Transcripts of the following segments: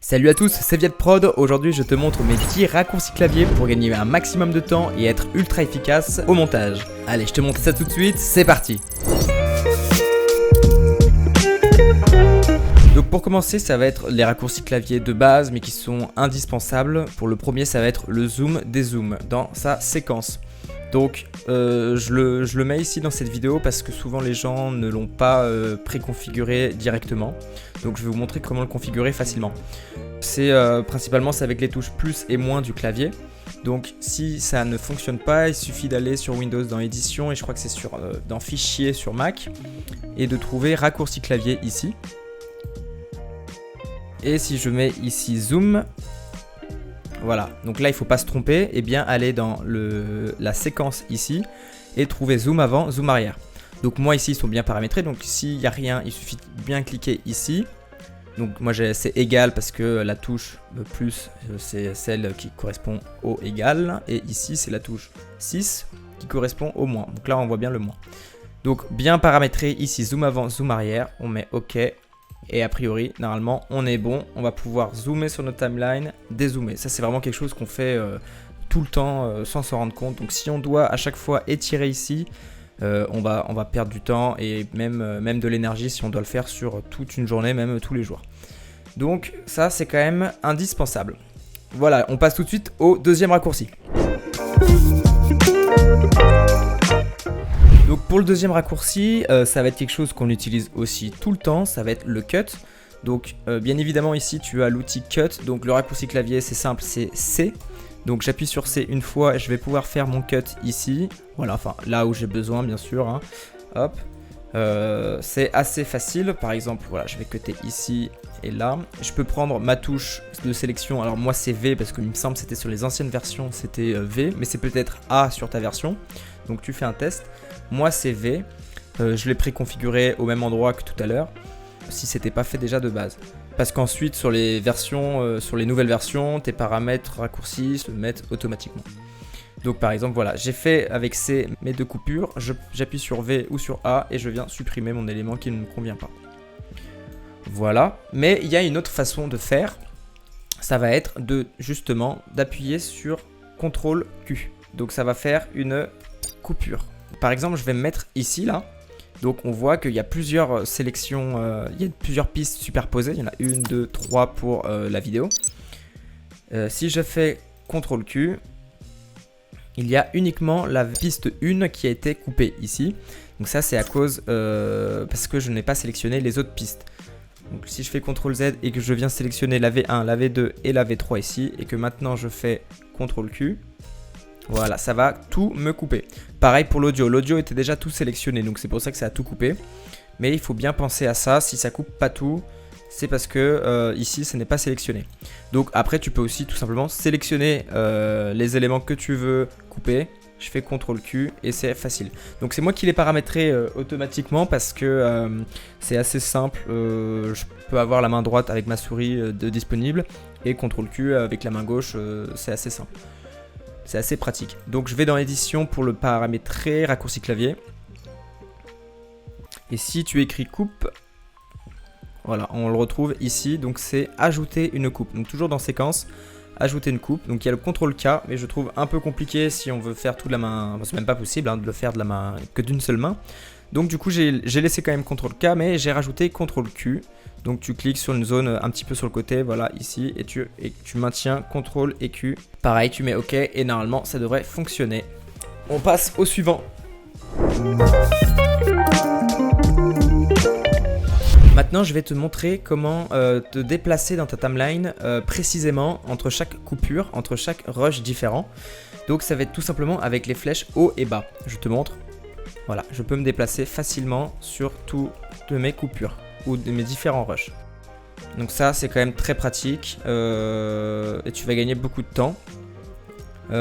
Salut à tous, c'est Vietprod. Aujourd'hui je te montre mes 10 raccourcis clavier pour gagner un maximum de temps et être ultra efficace au montage. Allez, je te montre ça tout de suite, c'est parti. Donc pour commencer, ça va être les raccourcis clavier de base mais qui sont indispensables. Pour le premier, ça va être le zoom dézoom dans sa séquence. Donc je le mets ici dans cette vidéo parce que souvent les gens ne l'ont pas préconfiguré directement. Donc je vais vous montrer comment le configurer facilement. C'est principalement avec les touches plus et moins du clavier. Donc si ça ne fonctionne pas, il suffit d'aller sur Windows dans édition et je crois que c'est dans fichier sur Mac et de trouver raccourci clavier ici. Et si je mets ici zoom, voilà, donc là il ne faut pas se tromper, et bien aller dans la séquence ici et trouver zoom avant, zoom arrière. Donc moi ici ils sont bien paramétrés, donc s'il n'y a rien, il suffit de bien cliquer ici. Donc moi c'est égal parce que la touche plus c'est celle qui correspond au égal, et ici c'est la touche 6 qui correspond au moins. Donc là on voit bien le moins. Donc bien paramétré ici, zoom avant, zoom arrière, on met OK. Et a priori, normalement, on est bon. On va pouvoir zoomer sur notre timeline, dézoomer. Ça, c'est vraiment quelque chose qu'on fait tout le temps sans s'en rendre compte. Donc, si on doit à chaque fois étirer ici, on va perdre du temps et même de l'énergie si on doit le faire sur toute une journée, même tous les jours. Donc, ça, c'est quand même indispensable. Voilà, on passe tout de suite au deuxième raccourci. Donc pour le deuxième raccourci, ça va être quelque chose qu'on utilise aussi tout le temps, ça va être le cut. Donc bien évidemment ici tu as l'outil cut, donc le raccourci clavier c'est simple, c'est C. Donc j'appuie sur C une fois et je vais pouvoir faire mon cut ici. Voilà, enfin là où j'ai besoin bien sûr, hein. Hop, c'est assez facile. Par exemple, voilà, je vais cutter ici et là. Je peux prendre ma touche de sélection, alors moi c'est V parce qu'il me semble que c'était sur les anciennes versions, c'était V, mais c'est peut-être A sur ta version. Donc tu fais un test. Moi c'est V, je l'ai préconfiguré au même endroit que tout à l'heure, si c'était pas fait déjà de base. Parce qu'ensuite sur les versions, sur les nouvelles versions, tes paramètres raccourcis se mettent automatiquement. Donc par exemple voilà, j'ai fait avec C mes deux coupures, j'appuie sur V ou sur A et je viens supprimer mon élément qui ne me convient pas. Voilà, mais il y a une autre façon de faire, ça va être justement d'appuyer sur CTRL Q. Donc ça va faire une coupure. Par exemple, je vais me mettre ici, là. Donc, on voit qu'il y a plusieurs sélections, il y a plusieurs pistes superposées. Il y en a 1, 2, 3 pour la vidéo. Si je fais CTRL Q, il y a uniquement la piste 1 qui a été coupée ici. Donc ça, c'est à cause, parce que je n'ai pas sélectionné les autres pistes. Donc, si je fais CTRL Z et que je viens sélectionner la V1, la V2 et la V3 ici, et que maintenant je fais CTRL Q, voilà, ça va tout me couper. Pareil pour l'audio. L'audio était déjà tout sélectionné, donc c'est pour ça que ça a tout coupé. Mais il faut bien penser à ça. Si ça coupe pas tout, c'est parce que ici, ce n'est pas sélectionné. Donc après, tu peux aussi tout simplement sélectionner les éléments que tu veux couper. Je fais CTRL Q et c'est facile. Donc c'est moi qui l'ai paramétré automatiquement parce que c'est assez simple. Je peux avoir la main droite avec ma souris de disponible et CTRL Q avec la main gauche, c'est assez simple. C'est assez pratique. Donc je vais dans l'édition pour le paramétrer, raccourci clavier. Et si tu écris coupe, voilà, on le retrouve ici. Donc c'est ajouter une coupe. Donc toujours dans séquence, ajouter une coupe. Donc il y a le CTRL K, mais je trouve un peu compliqué si on veut faire tout de la main. Enfin, c'est même pas possible hein, de le faire de la main que d'une seule main. Donc du coup j'ai laissé quand même CTRL K, mais j'ai rajouté CTRL Q. Donc tu cliques sur une zone un petit peu sur le côté, voilà ici, et tu maintiens CTRL et Q. Pareil, tu mets OK et normalement ça devrait fonctionner. On passe au suivant. Maintenant je vais te montrer comment te déplacer dans ta timeline précisément entre chaque coupure, entre chaque rush différent. Donc ça va être tout simplement avec les flèches haut et bas. Je te montre. Voilà, je peux me déplacer facilement sur toutes mes coupures ou de mes différents rushs. Donc ça c'est quand même très pratique et tu vas gagner beaucoup de temps.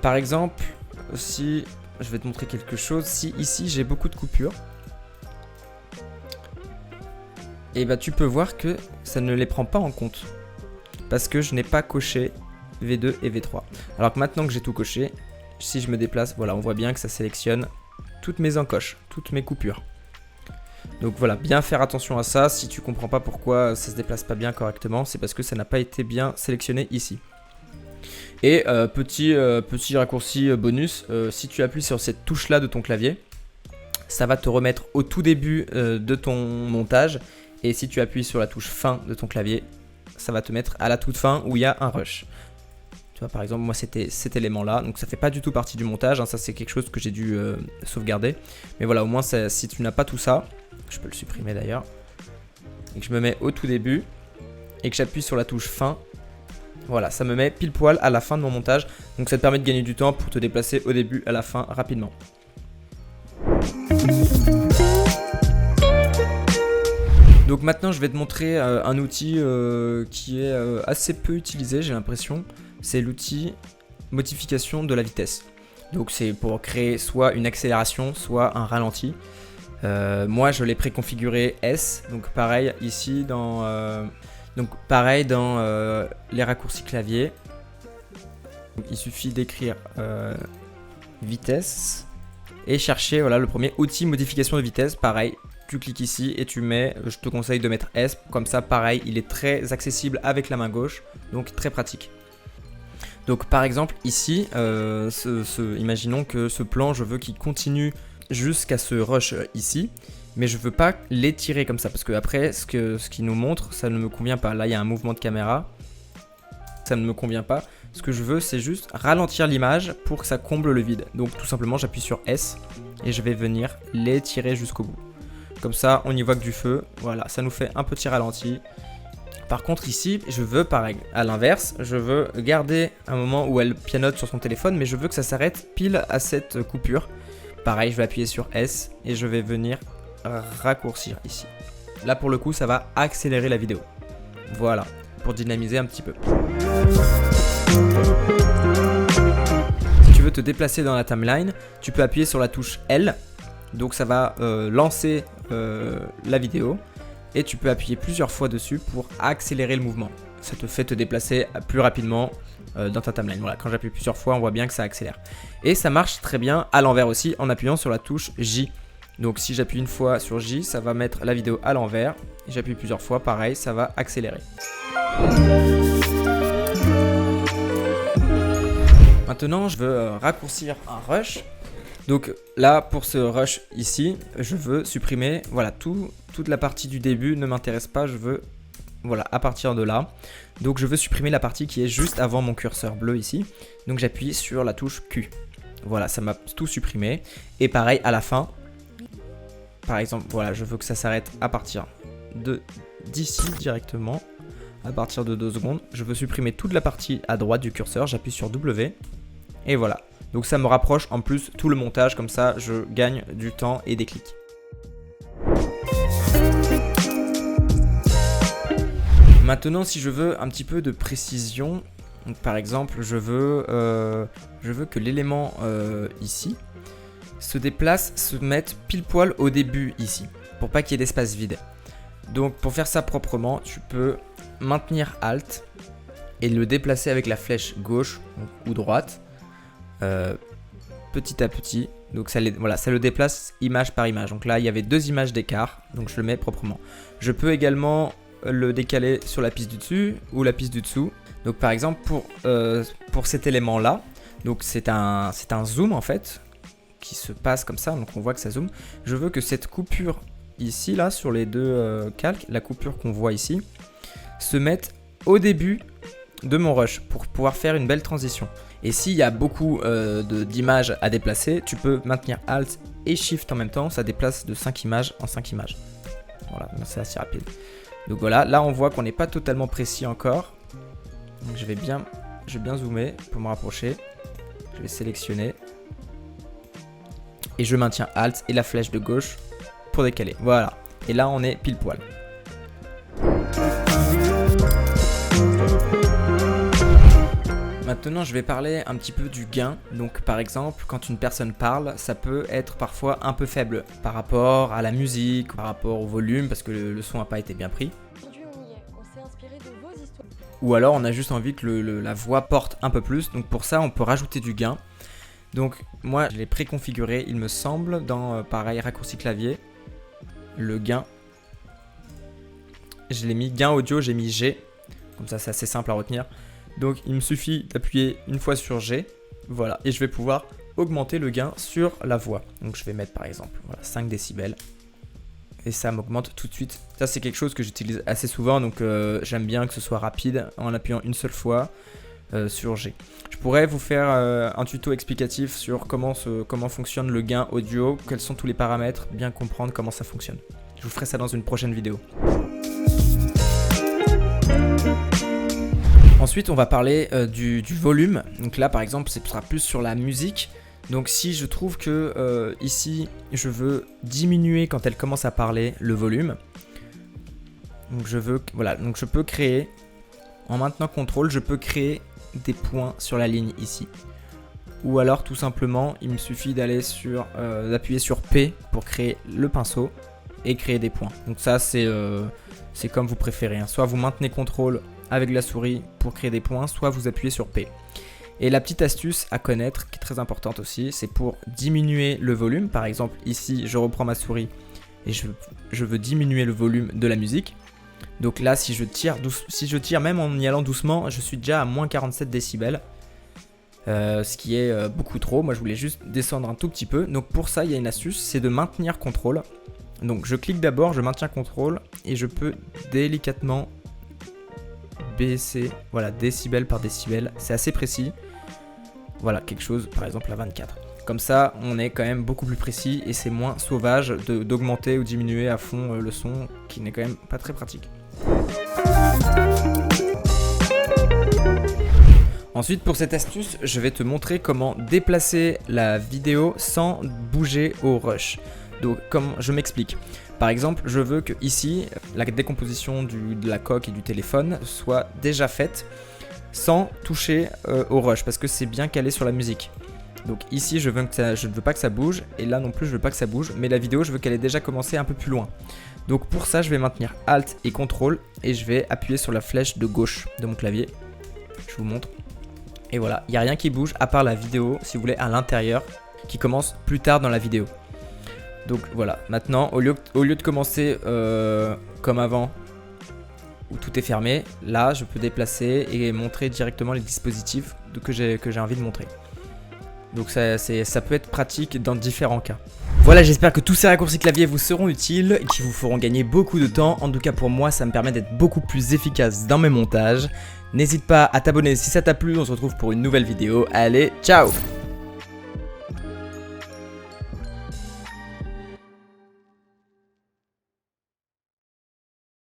Par exemple, si je vais te montrer quelque chose, si ici j'ai beaucoup de coupures, et bah tu peux voir que ça ne les prend pas en compte parce que je n'ai pas coché V2 et V3. Alors que maintenant que j'ai tout coché, si je me déplace, voilà, on voit bien que ça sélectionne toutes mes encoches, toutes mes coupures. Donc voilà, bien faire attention à ça. Si tu comprends pas pourquoi ça se déplace pas bien correctement, c'est parce que ça n'a pas été bien sélectionné ici. Et petit raccourci bonus, si tu appuies sur cette touche là de ton clavier, ça va te remettre au tout début de ton montage. Et si tu appuies sur la touche fin de ton clavier, ça va te mettre à la toute fin où il y a un rush. Tu vois, par exemple, moi c'était cet élément là, donc ça fait pas du tout partie du montage, hein, ça c'est quelque chose que j'ai dû sauvegarder. Mais voilà, au moins si tu n'as pas tout ça, je peux le supprimer d'ailleurs, et que je me mets au tout début, et que j'appuie sur la touche fin, voilà, ça me met pile poil à la fin de mon montage, donc ça te permet de gagner du temps pour te déplacer au début, à la fin, rapidement. Donc maintenant je vais te montrer un outil qui est assez peu utilisé, j'ai l'impression. C'est l'outil modification de la vitesse. Donc c'est pour créer soit une accélération, soit un ralenti. Moi je l'ai préconfiguré S, donc pareil ici dans, les raccourcis clavier. Donc, il suffit d'écrire vitesse et chercher voilà, le premier outil modification de vitesse, pareil. Tu cliques ici et tu mets, je te conseille de mettre S, comme ça pareil, il est très accessible avec la main gauche, donc très pratique. Donc par exemple ici, imaginons que ce plan, je veux qu'il continue jusqu'à ce rush ici, mais je veux pas l'étirer comme ça, parce que après, ce qu'il nous montre, ça ne me convient pas. Là, il y a un mouvement de caméra, ça ne me convient pas. Ce que je veux, c'est juste ralentir l'image pour que ça comble le vide. Donc tout simplement, j'appuie sur S et je vais venir l'étirer jusqu'au bout. Comme ça, on y voit que du feu. Voilà, ça nous fait un petit ralenti. Par contre ici, je veux pareil, à l'inverse, je veux garder un moment où elle pianote sur son téléphone, mais je veux que ça s'arrête pile à cette coupure. Pareil, je vais appuyer sur S et je vais venir raccourcir ici. Là pour le coup, ça va accélérer la vidéo. Voilà, pour dynamiser un petit peu. Si tu veux te déplacer dans la timeline, tu peux appuyer sur la touche L. Donc ça va lancer la vidéo. Et tu peux appuyer plusieurs fois dessus pour accélérer le mouvement. Ça te fait te déplacer plus rapidement dans ta timeline. Voilà, quand j'appuie plusieurs fois, on voit bien que ça accélère. Et ça marche très bien à l'envers aussi en appuyant sur la touche J. Donc si j'appuie une fois sur J, ça va mettre la vidéo à l'envers. Et j'appuie plusieurs fois, pareil, ça va accélérer. Maintenant, je veux raccourcir un rush. Donc là, pour ce rush ici, je veux supprimer, voilà, toute la partie du début ne m'intéresse pas, je veux, voilà, à partir de là. Donc je veux supprimer la partie qui est juste avant mon curseur bleu ici. Donc j'appuie sur la touche Q. Voilà, ça m'a tout supprimé. Et pareil, à la fin, par exemple, voilà, je veux que ça s'arrête à partir d'ici directement, à partir de 2 secondes. Je veux supprimer toute la partie à droite du curseur, j'appuie sur W, et voilà. Donc ça me rapproche en plus tout le montage, comme ça je gagne du temps et des clics. Maintenant si je veux un petit peu de précision, donc par exemple je veux que l'élément ici se déplace, se mette pile poil au début ici, pour pas qu'il y ait d'espace vide. Donc pour faire ça proprement, tu peux maintenir Alt et le déplacer avec la flèche gauche ou droite. Petit à petit, donc ça le déplace image par image. Donc là il y avait 2 images d'écart, donc je le mets proprement. Je peux également le décaler sur la piste du dessus ou la piste du dessous. Donc par exemple pour cet élément là, donc c'est un zoom en fait qui se passe comme ça, donc on voit que ça zoome. Je veux que cette coupure ici là sur les 2 calques, la coupure qu'on voit ici, se mette au début de mon rush pour pouvoir faire une belle transition. Et s'il y a beaucoup d'images à déplacer, tu peux maintenir Alt et Shift en même temps, ça déplace de 5 images en 5 images. Voilà, c'est assez rapide. Donc voilà, là on voit qu'on n'est pas totalement précis encore. Donc je vais bien zoomer pour me rapprocher. Je vais sélectionner. Et je maintiens Alt et la flèche de gauche pour décaler. Voilà, et là on est pile poil. Maintenant, je vais parler un petit peu du gain. Donc, par exemple, quand une personne parle, ça peut être parfois un peu faible par rapport à la musique, par rapport au volume, parce que le son n'a pas été bien pris. Ou alors, on a juste envie que la voix porte un peu plus. Donc, pour ça, on peut rajouter du gain. Donc, moi, je l'ai préconfiguré, il me semble, dans pareil, raccourci clavier. le gain. Je l'ai mis gain audio, j'ai mis G. Comme ça, c'est assez simple à retenir. Donc, il me suffit d'appuyer une fois sur G. Voilà, et je vais pouvoir augmenter le gain sur la voix. Donc, je vais mettre par exemple 5 décibels. Et ça m'augmente tout de suite. Ça, c'est quelque chose que j'utilise assez souvent. Donc, j'aime bien que ce soit rapide en appuyant une seule fois sur G. Je pourrais vous faire un tuto explicatif sur comment fonctionne le gain audio, quels sont tous les paramètres, bien comprendre comment ça fonctionne. Je vous ferai ça dans une prochaine vidéo. Ensuite, on va parler du volume. Donc là, par exemple, ce sera plus sur la musique. Donc si je trouve que ici, je veux diminuer quand elle commence à parler le volume. Donc je peux créer, en maintenant contrôle, je peux créer des points sur la ligne ici. Ou alors tout simplement, il me suffit d'appuyer sur P pour créer le pinceau et créer des points. Donc ça, c'est comme vous préférez. Soit vous maintenez contrôle avec la souris pour créer des points, soit vous appuyez sur P. Et la petite astuce à connaître, qui est très importante aussi, c'est pour diminuer le volume. Par exemple, ici, je reprends ma souris et je veux diminuer le volume de la musique. Donc là, si je tire même en y allant doucement, je suis déjà à moins 47 décibels. Ce qui est beaucoup trop. Moi, je voulais juste descendre un tout petit peu. Donc pour ça, il y a une astuce, c'est de maintenir contrôle. Donc je clique d'abord, je maintiens contrôle et je peux délicatement baisser, voilà, décibel par décibel, c'est assez précis. Voilà, quelque chose par exemple à 24. Comme ça, on est quand même beaucoup plus précis et c'est moins sauvage d'augmenter ou diminuer à fond le son, qui n'est quand même pas très pratique. Ensuite, pour cette astuce, je vais te montrer comment déplacer la vidéo sans bouger au rush. Donc, comme je m'explique. Par exemple, je veux que ici, la décomposition de la coque et du téléphone soit déjà faite sans toucher au rush parce que c'est bien calé sur la musique. Donc ici, je ne veux pas que ça bouge et là non plus, je veux pas que ça bouge. Mais la vidéo, je veux qu'elle ait déjà commencé un peu plus loin. Donc pour ça, je vais maintenir Alt et CTRL et je vais appuyer sur la flèche de gauche de mon clavier. Je vous montre. Et voilà, il n'y a rien qui bouge à part la vidéo, si vous voulez, à l'intérieur, qui commence plus tard dans la vidéo. Donc voilà, maintenant, au lieu de commencer comme avant, où tout est fermé, là, je peux déplacer et montrer directement les dispositifs que j'ai envie de montrer. Donc ça peut être pratique dans différents cas. Voilà, j'espère que tous ces raccourcis clavier vous seront utiles et qui vous feront gagner beaucoup de temps. En tout cas pour moi, ça me permet d'être beaucoup plus efficace dans mes montages. N'hésite pas à t'abonner si ça t'a plu, on se retrouve pour une nouvelle vidéo. Allez, ciao!